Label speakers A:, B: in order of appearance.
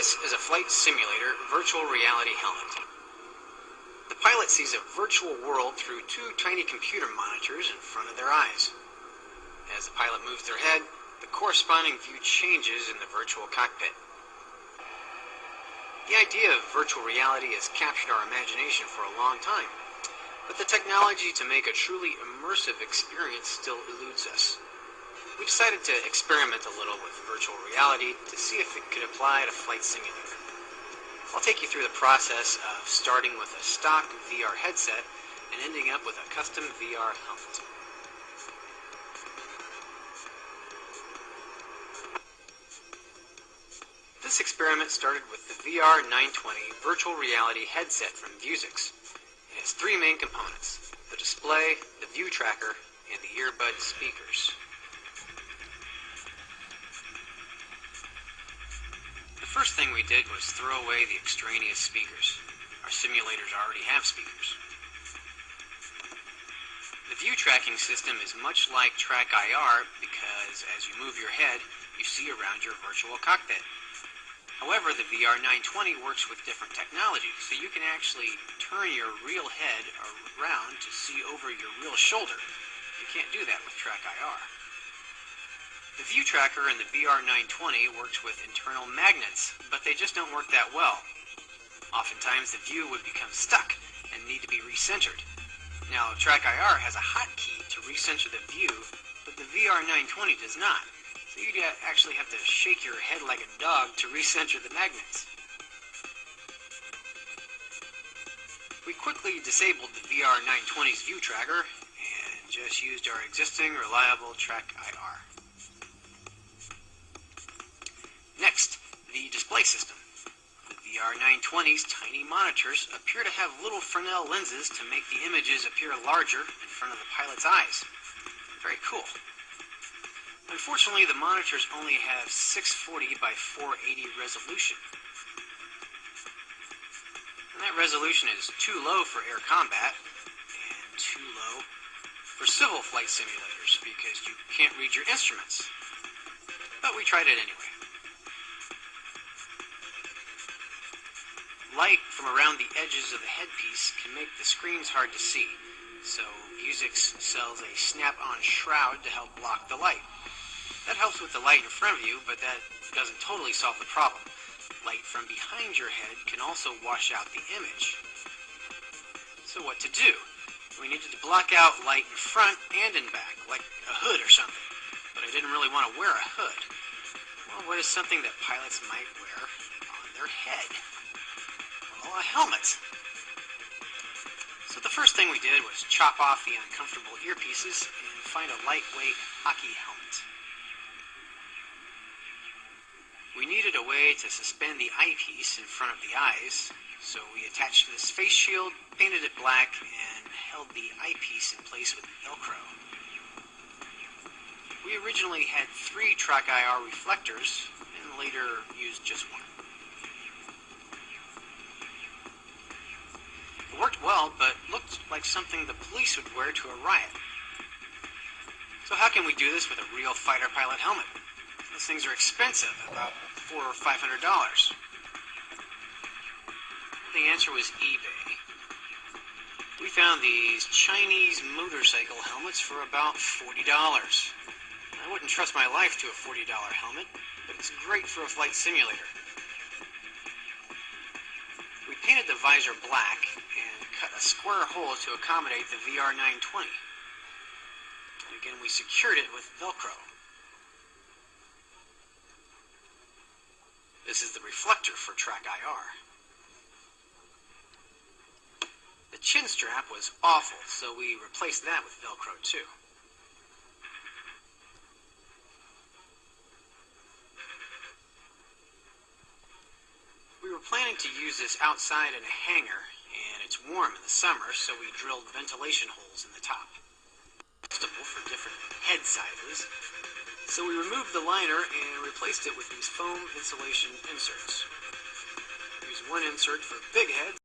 A: This is a flight simulator virtual reality helmet. The pilot sees a virtual world through two tiny computer monitors in front of their eyes. As the pilot moves their head, the corresponding view changes in the virtual cockpit. The idea of virtual reality has captured our imagination for a long time, but the technology to make a truly immersive experience still eludes us. We decided to experiment a little with virtual reality to see if it could apply to Flight Simulator. I'll take you through the process of starting with a stock VR headset and ending up with a custom VR helmet. This experiment started with the VR 920 virtual reality headset from Vuzix. It has three main components: the display, the view tracker, and the earbud speakers. The first thing we did was throw away the extraneous speakers. Our simulators already have speakers. The view tracking system is much like TrackIR because as you move your head, you see around your virtual cockpit. However, the VR 920 works with different technology, so you can actually turn your real head around to see over your real shoulder. You can't do that with TrackIR. The view tracker in the VR 920 works with internal magnets, but they just don't work that well. Oftentimes the view would become stuck and need to be recentered. Now, TrackIR has a hotkey to recenter the view, but the VR 920 does not. So you'd actually have to shake your head like a dog to recenter the magnets. We quickly disabled the VR 920's view tracker and just used our existing reliable TrackIR. Next, the display system. The VR 920's tiny monitors appear to have little Fresnel lenses to make the images appear larger in front of the pilot's eyes. Very cool. Unfortunately, the monitors only have 640 by 480 resolution. And that resolution is too low for air combat and too low for civil flight simulators because you can't read your instruments. But we tried it anyway. Light from around the edges of the headpiece can make the screens hard to see, so Vuzix sells a snap-on shroud to help block the light. That helps with the light in front of you, but that doesn't totally solve the problem. Light from behind your head can also wash out the image. So what to do? We needed to block out light in front and in back, like a hood or something. But I didn't really want to wear a hood. Well, what is something that pilots might wear on their head? Well, a helmet. So the first thing we did was chop off the uncomfortable earpieces and find a lightweight hockey helmet. We needed a way to suspend the eyepiece in front of the eyes, so we attached this face shield, painted it black, and held the eyepiece in place with Velcro. We originally had 3 TrackIR reflectors, and later used just one. It worked well, but looked like something the police would wear to a riot. So how can we do this with a real fighter pilot helmet? Those things are expensive, about $400 or $500. The answer was eBay. We found these Chinese motorcycle helmets for about $40. I wouldn't trust my life to a $40 helmet, but it's great for a flight simulator. We painted the visor black and cut a square hole to accommodate the VR 920. And again, we secured it with Velcro. This is the reflector for TrackIR. The chin strap was awful, so we replaced that with Velcro too. We were planning to use this outside in a hangar, and it's warm in the summer, so we drilled ventilation holes in the top. Adjustable for different head sizes. So we removed the liner and replaced it with these foam insulation inserts. Use one insert for big heads